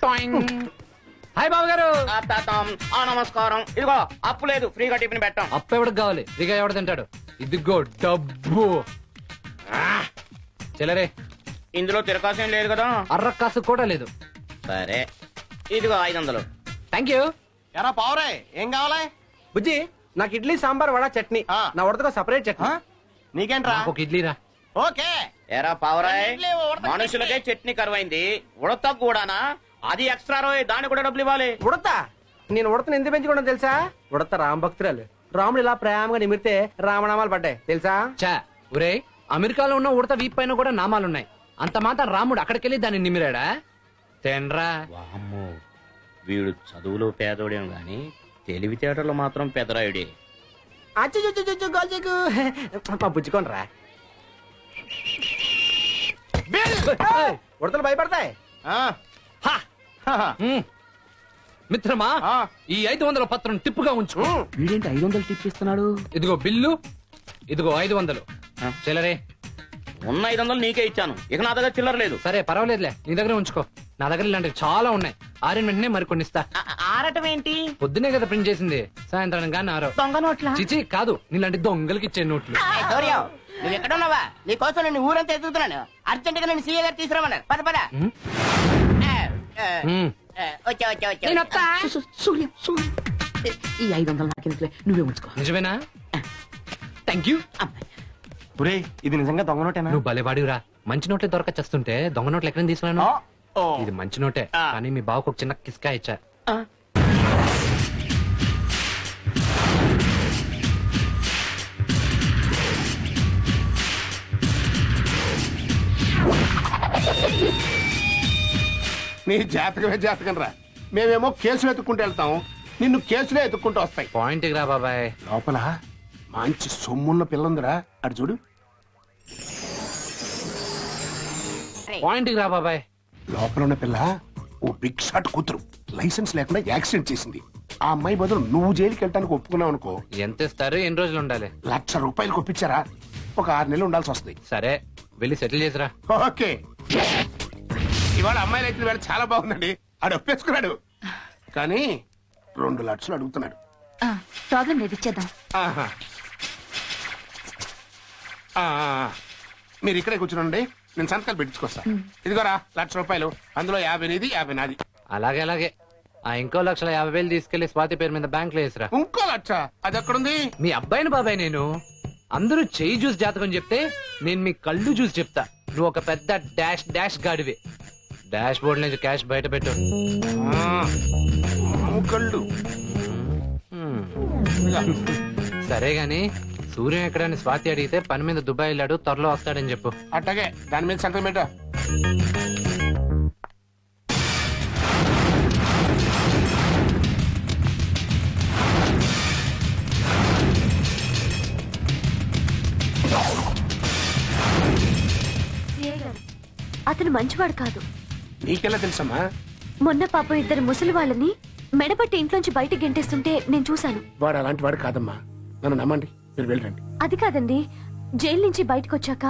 Hi బాబు గారు. నమస్కారం. ఇదిగో అప్పు లేదు, ఫ్రీగా టిఫిన్ పెట్టాం. అప్పు ఎవరికి కావాలి? ఫ్రీగా ఎవడు తింటాడు? ఇదిగో డబ్బు. చెల్లరే, ఇందులో తిరకాసం లేదు కదా? అర్ర కాసు కూడా లేదు. సరే, ఇదిగో 500. Thank you. ఎరా పావురే, ఏం కావాలి? బుజ్జి, నాకు ఇడ్లీ సాంబార్ వడ చట్నీ. నా ఉడతగా సపరేట్ చట్నీ. నీకేంట్రా? ఒక ఇడ్లీ రా. ఓకే. ఎరా పావురాయ్, మనుషులకే చట్నీ కరువైంది, ఉడత కూడానా? అది ఎక్స్ట్రా రోయ్, దానికి కూడా డబ్బులు ఇవ్వాలి. ఉడత? నేను ఉడతను ఎందుకు పెంచుకోవడం తెలుసా? ఉడత రామభక్తురాలు. రాముడు ఇలా ప్రేమగా నిమిరితే రామనామాలు పడ్డాయి తెలుసా? చా ఒరే, అమెరికాలో ఉన్న ఉడత వీప్ పైన కూడా నామాలున్నాయి. అంత మాత్రం రాముడు అక్కడికెళ్ళి దాన్ని నిమిరాడా? తెన్రా. వామ్మో, వీడు చదువులో పేదోడేం గాని తెలివితేటలు మాత్రం పెదరాయుడే. మా బుజ్జుకోనరా. ఉడతలు భయపడతాయి. మిత్రమా, ఈ 500 పత్రం టిప్పుగా ఉంచు. వీడేంటి 500 టిప్ ఇస్తున్నాడు? ఇదిగో బిల్లు, ఇదిగో 500. చెల్లరే, ఉన్న 500 నీకే ఇచ్చాను, ఇక నా దగ్గర చిల్లర లేదు. సరే పర్వాలేదులే, నీ దగ్గర ఉంచుకో. నా దగ్గర ఇలాంటివి చాలా ఉన్నాయి. ఆరిన వెంటనే మరికొన్ని ఇస్తా. ఆరటం ఏంటి? పొద్దునే కదా ప్రింట్ చేసింది, సాయంత్రం కానీ ఆరో. దొంగ నోట్లా? చిచి కాదు, నీలాంటి దొంగలకి ఇచ్చే నోట్లు. నువ్వు ఎక్కడ ఉన్నావా? నీ కోసం నేను ఊరంతా ఎదుగుతున్నాను. అర్జెంట్ గా నేను సీఏ గారు తీసుకురామన్నారు. పద పద. వచ్చా వచ్చా వచ్చా. ఈ 500 నాకెందుకులే, నువ్వే ఉంచుకో. నిజమేనా? Thank you. ఒరే, ఇది నిజంగా దొంగ నోటేనా? నువ్వు భలేవాడివిరా. మంచి నోట్లే దొరకచ్చేస్తుంటే దొంగ నోట్లు ఎక్కడ తీసుకున్నాను? ఇది మంచి నోటే, కానీ మీ బావకు ఒక చిన్న కిస్కా ఇచ్చా. నీ జాతకమే జాతకం రా. మేమేమో కేసులు ఎత్తుక్కుంటూ వెళ్తాం, నిన్ను కేసులే ఎత్తుక్కుంటూ వస్తాయి. పాయింట్ రా బాబాయ్. లోపల మంచి సొమ్మున్న పిల్లందిరా, అటు చూడు. పాయింట్ రా బాబాయ్. లోపల ఉన్న పిల్ల ఓ బిగ్ షాట్ కూతురు, లైసెన్స్ లేకుండా యాక్సిడెంట్ చేసింది. ఆ అమ్మాయి బదులు నువ్వు జైలుకి వెళ్ళడానికి ఒప్పుకున్నావు అనుకో, ఎంత ఇస్తారు? ఎన్ని రోజులు ఉండాలి? ₹1,00,000 ఒప్పించారా? ఒక 6 నెలలు ఉండాల్సి వస్తుంది. సరే, వెళ్ళి సెటిల్ చేసిరా. ఓకే. ఇవాళ అమ్మాయిలు అయితే వేళ చాలా బాగుందండి. ఆడు ఒప్పేసుకున్నాడు, కానీ 2 లక్షలు అడుగుతున్నాడు. ప్రాబ్లం లేదు, ఇచ్చేద్దాం. ఆహా. మీరు ఇక్కడే కూర్చునండి, నేను సంతకాలు పెట్టించుకొస్తా. ఇదిగోరా ₹1,00,000, అందులో 50 నీది, 50 నాది. అలాగే అలాగే. ఆ ఇంకో 1,50,000 తీసుకెళ్లి స్వాతి పేరు మీద బ్యాంక్ లో వేసిరా. ఇంకో 1,00,000 అది ఎక్కడుంది? మీ అబ్బాయిని బాబాయ్ నేను. అందరూ చెయ్యి చూసి జాతకం చెప్తే నేను మీ కళ్ళు చూసి చెప్తా. నువ్వు ఒక పెద్ద డాష్ డాష్ గాడివి. డాష్ బోర్డు నుంచి క్యాష్ బయట పెట్టు. కళ్ళు. సరే గాని సూర్యం ఎక్కడని స్వాతి అడిగితే పని మీద దుబాయ్ వెళ్ళాడు, త్వరలో వస్తాడని చెప్పు. అట్టగే, దాని మీద సంతకం పెట్టు. అతను మంచివాడు కాదు. నీకెలా తెలుసమ్మా? మొన్న పాపం 2 ముసలి వాళ్ళని మెడపట్టి ఇంట్లోంచి బయటకు గెంటేస్తుంటే నేను చూశాను. వాడు అలాంటి వాడు కాదమ్మా, నన్ను నమ్మండి, మీరు వెళ్ళండి. అది కాదండి, జైలు నుంచి బయటకు వచ్చాక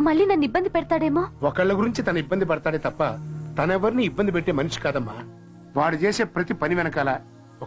మళ్ళీ నన్ను ఇబ్బంది పెడతాడేమో. ఒకళ్ళ గురించి తను ఇబ్బంది పడతాడే తప్ప తనెవరిని ఇబ్బంది పెట్టే మనిషి కాదమ్మా. వాడు చేసే ప్రతి పని వెనకాల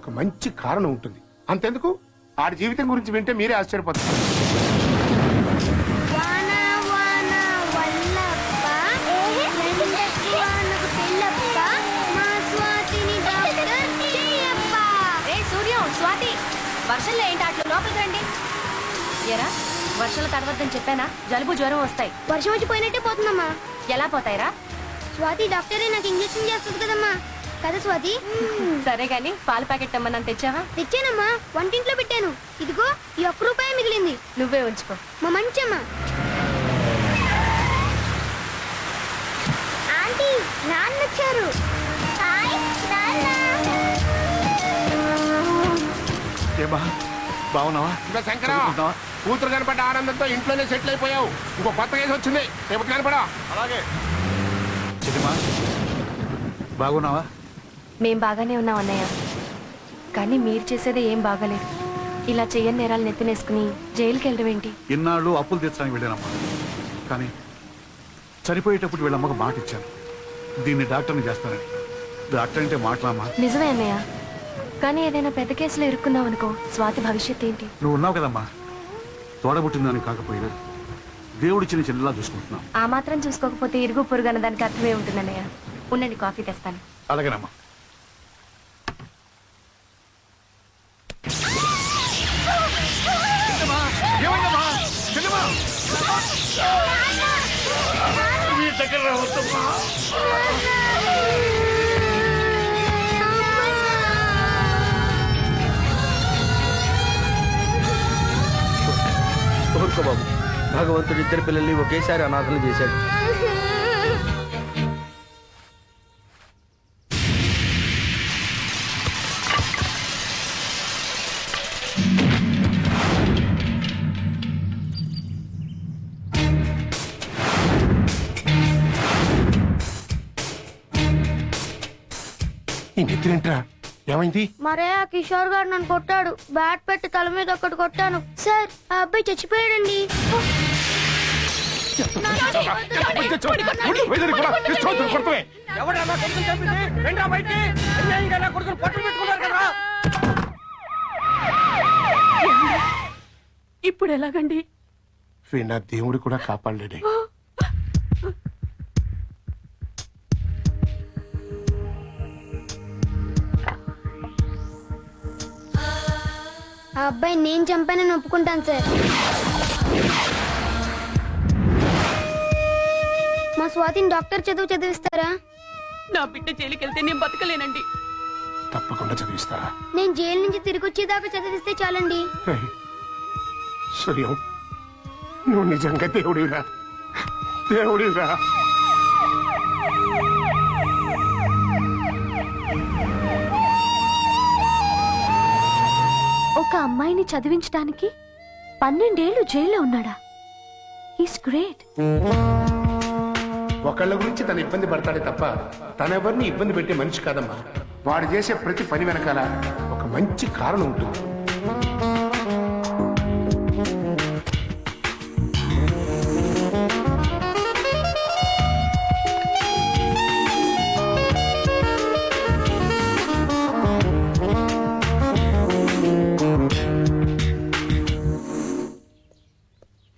ఒక మంచి కారణం ఉంటుంది. అంతెందుకు, ఆడి జీవితం గురించి వింటే మీరే ఆశ్చర్యపోతారు. వర్షంలో ఏంటి అట్లా లోపలికి రండి. ఎరా, వర్షాలు తడవద్దని చెప్పానా? జలుబు జ్వరం వస్తాయి. వర్షం వచ్చి పోయినట్టే పోతుందమ్మా. ఎలా పోతాయిరా? స్వాతి డాక్టరే నాకు ఇంజెక్షన్ చేస్తుంది కదమ్మా. కదా స్వాతి? సరే గాని పాల ప్యాకెట్ తెమ్మని తెచ్చావా? తెచ్చానమ్మా, వంటింట్లో పెట్టాను. ఇదిగో ఈ ₹1 మిగిలింది, నువ్వే ఉంచుకో. మా మంచమ్మా. ఆంటీ, నాన్న వచ్చారు. బాగున్నావా? ఇంకా శంకరా, కూతురు కనపడ్డ ఆనందంతో ఇంట్లోనే సెటిల్ అయిపోయావు. ఇంకో కొత్త కేసు వచ్చింది, రేపు కనపడా. అలాగే. బాగున్నావా? మేం బాగానే ఉన్నాం అన్నయ్య, కానీ మీరు చేసేది ఏం బాగాలేదు. ఇలా చెయ్యని నేరాలు నెత్తినేసుకుని జైలుకి వెళ్ళడం ఏంటి? ఇన్నాళ్ళు అప్పులు తీర్చడానికి వెళ్ళానమ్మా, కానీ చనిపోయేటప్పుడు వీళ్ళమ్మకు మాట ఇచ్చాను, దీన్ని డాక్టర్ని చేస్తానని. డాక్టర్ అంటే మాట్లామా? నిజమే అన్నయ్య, కానీ ఏదైనా పెద్ద కేసులో ఇరుక్కున్నావు అనుకో, స్వాతి భవిష్యత్ ఏంటి? నువ్వు ఉన్నావు కదమ్మా, తోడబుట్టిందని కాకపోయినా దేవుడు చిన్న చిన్నలా చూసుకుంటున్నావు. ఆ మాత్రం చూసుకోకపోతే ఇరుగు పొరుగు అన్న దానికి అర్థమే ఉంటుంది అన్నయ్య. ఉండండి, కాఫీ తెస్తాను. అలాగేనమ్మా. ఊరుకో బాబు, భగవంతుడు ఇద్దరు పిల్లల్ని ఒకేసారి అనాథలు చేశాడు. ఈ నెత్తిరేంట్రా? ఏమైంది? మరే ఆ కిషోర్ గారు నన్ను కొట్టాడు. బ్యాట్ పెట్టి తల మీద ఒకటి కొట్టాను. సార్, ఆ అబ్బాయి చచ్చిపోయాడండి. ఎవడన్నా కొడుకుని చంపింది? రండ్రా బయటికి. అన్యాయంగా నా కొడుకుని పట్టుకు పెట్టుకున్నారు కదా. ఇప్పుడు ఎలాగండి? వీణ దేవుడు కూడా కాపాడలేడే. ఆ అబ్బాయి నేను చంపానని ఒప్పుకుంటాను సార్. మా స్వాతిని డాక్టర్ చదివిస్తారా? నా బిడ్డ జైలుకెళ్తే నేను బతకలేనండి. తప్పకుండా చదివిస్తారా? నేను జైలు నుంచి తిరిగి వచ్చేదాకా చదివిస్తే చాలండి. సూర్యం, నువ్వు నిజంగా దేవుడిరా, దేవుడిరా. ఒక అమ్మాయిని చదివించడానికి 12 ఏళ్ళు జైల్లో ఉన్నాడా? He's great. ఒకళ్ళ గురించి తను ఇబ్బంది పడతాడే తప్ప తనెవరిని ఇబ్బంది పెట్టే మనిషి కాదమ్మా. వాడు చేసే ప్రతి పని వెనకాల ఒక మంచి కారణం ఉంటుంది.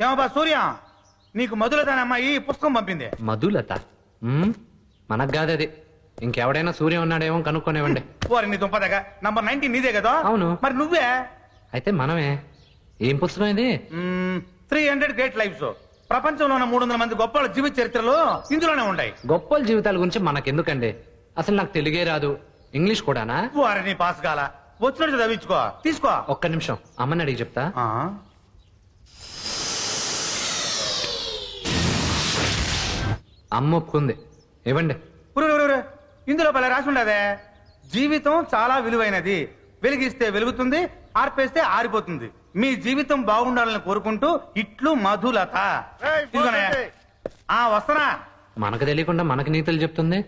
ఏమబ్బా సూర్య, నీకు మధులత అనే అమ్మాయి పుస్తకం పంపింది. మధులత? మనకు కాదు అది. ఇంకెవడైనా సూర్య ఉన్నాడేమో కనుక్కొనివ్వండి. ఓరి నీ దుంపదగా, నంబర్ 19 నీదే కదా? అవును. మరి నువ్వే? అయితే మనమే. ఏం పుస్తకం ఇది? 300 గ్రేట్ లైఫ్స్. ప్రపంచంలో ఉన్న 300 మంది గొప్ప జీవిత చరిత్రలు ఇందులోనే ఉంటాయి. గొప్పల జీవితాల గురించి మనకెందుకండి? అసలు నాకు తెలుగే రాదు, ఇంగ్లీష్ కూడానా? ఓరి నీ పాస్ కాల, వచ్చినట్టు చదివించుకో. తీసుకో. ఒక్క నిమిషం, అమ్మని అడిగి చెప్తా. అమ్మ ఒప్పుకుంది, ఇవ్వండి. ఇందులో భలే రాసి ఉండదే, జీవితం చాలా విలువైనది, వెలిగిస్తే వెలుగుతుంది, ఆర్పేస్తే ఆరిపోతుంది. మీ జీవితం బాగుండాలని కోరుకుంటూ ఇట్లు మధులత. వస్తనా? మనకు తెలియకుండా మనకి నీతులు చెప్తుంది.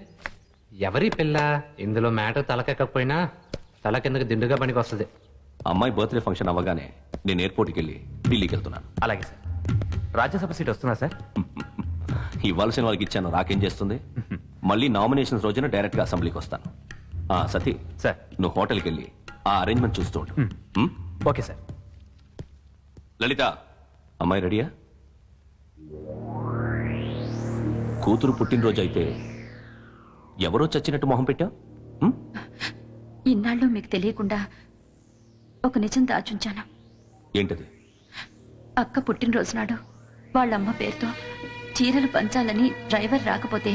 ఎవరి పిల్ల? ఇందులో మ్యాటర్ తలకెక్కకపోయినా తల కిందకి దిండుగా పనికి వస్తుంది. అమ్మాయి బర్త్డే ఫంక్షన్ అవ్వగానే నేను ఎయిర్పోర్ట్కి వెళ్ళి ఢిల్లీకి వెళ్తున్నాను. అలాగే సార్. రాజ్యసభ సీట్ వస్తున్నా సార్? ఇవ్వాల్సిన వాళ్ళకి ఇచ్చాను, రాకేం చేస్తుంది? మళ్ళీ నామినేషన్స్ రోజున డైరెక్ట్ గా అసెంబ్లీకి వస్తాను. సతీ సార్, నువ్వు హోటల్కి వెళ్ళి ఆ అరేంజ్మెంట్ చూస్తూ ఉండు. Okay sir. లలిత, అమ్మాయి రెడీయా? కూతురు పుట్టినరోజు అయితే ఎవరో చచ్చినట్టు మొహం పెట్టా? ఇన్నాళ్ళు మీకు తెలియకుండా ఒక నిజం దాచుంచాను. ఏంటది? అక్క పుట్టినరోజు నాడు వాళ్ళమ్మ పేరుతో చీరలు పంచాలని డ్రైవర్ రాకపోతే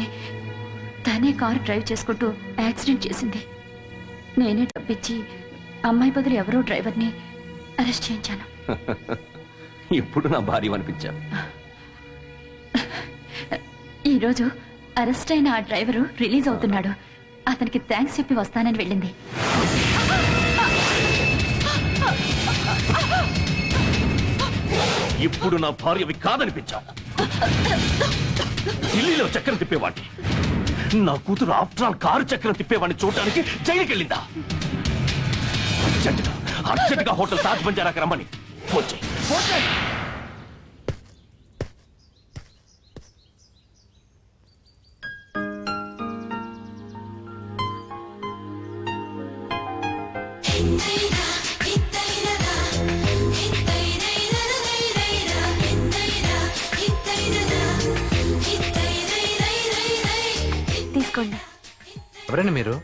తనే కారు డ్రైవ్ చేసుకుంటూ యాక్సిడెంట్ చేసింది. నేనే డబ్బిచ్చి అమ్మాయి బదులు ఎవరో డ్రైవర్ని అరెస్ట్ చేయించాను. ఇప్పుడు నా భార్య అనిపించా. ఈరోజు అరెస్ట్ అయిన ఆ డ్రైవరు రిలీజ్ అవుతున్నాడు. అతనికి థ్యాంక్స్ చెప్పి వస్తానని వెళ్ళింది. ఇప్పుడు నా భార్యవి కాదనిపించా. ఢిల్లీలో చక్రం తిప్పేవాడిని, నా కూతురు ఆఫ్టర్ ఆల్ కారు చక్రం తిప్పేవాడిని చూడటానికి జైలుకి వెళ్ళిందా? అర్జెంటుగా హోటల్ తాజ్ బంజారాకి రమ్మని ఫోన్ చేయి. తీసుకోండి. ఎవరండి మీరు?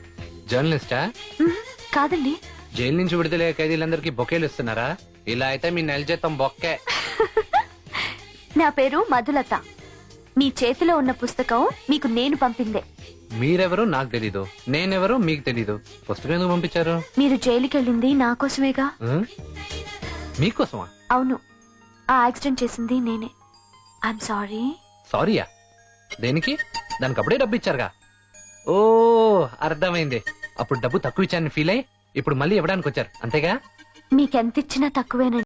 జర్నలిస్టా? మ్మ్, కాదండి. జైలు నుంచి విడుదలయ్యే ఖైదీలందరికీ బొకేలు ఇస్తున్నారా? ఇలా అయితే మీ నెల జీతం బొక్కే. నా పేరు మధులత. మీ చేతిలో ఉన్న పుస్తకం మీకు నేను పంపిందే. మీరెవరో నాకు తెలీదు, నేనెవరో మీకు తెలీదు. పుస్తకం ఎందుకు పంపించారు? మీరు జైలుకి వెళ్ళింది నా కోసమేగా. ఆ? మీకోసమా? అవును, ఆ యాక్సిడెంట్ చేసింది నేనే. I'm sorry. సారీయా? దేనికి? దానికి అప్పుడే డబ్బు ఇచ్చారుగా. ఓ అర్థమైంది. అప్పుడు డబ్బు తక్కువ ఇచ్చానని ఫీల్ అయ్యి ఇప్పుడు మళ్ళీ ఇవ్వడానికి వచ్చారు అంతేగా? మీకెంత ఇచ్చినా తక్కువేనండి.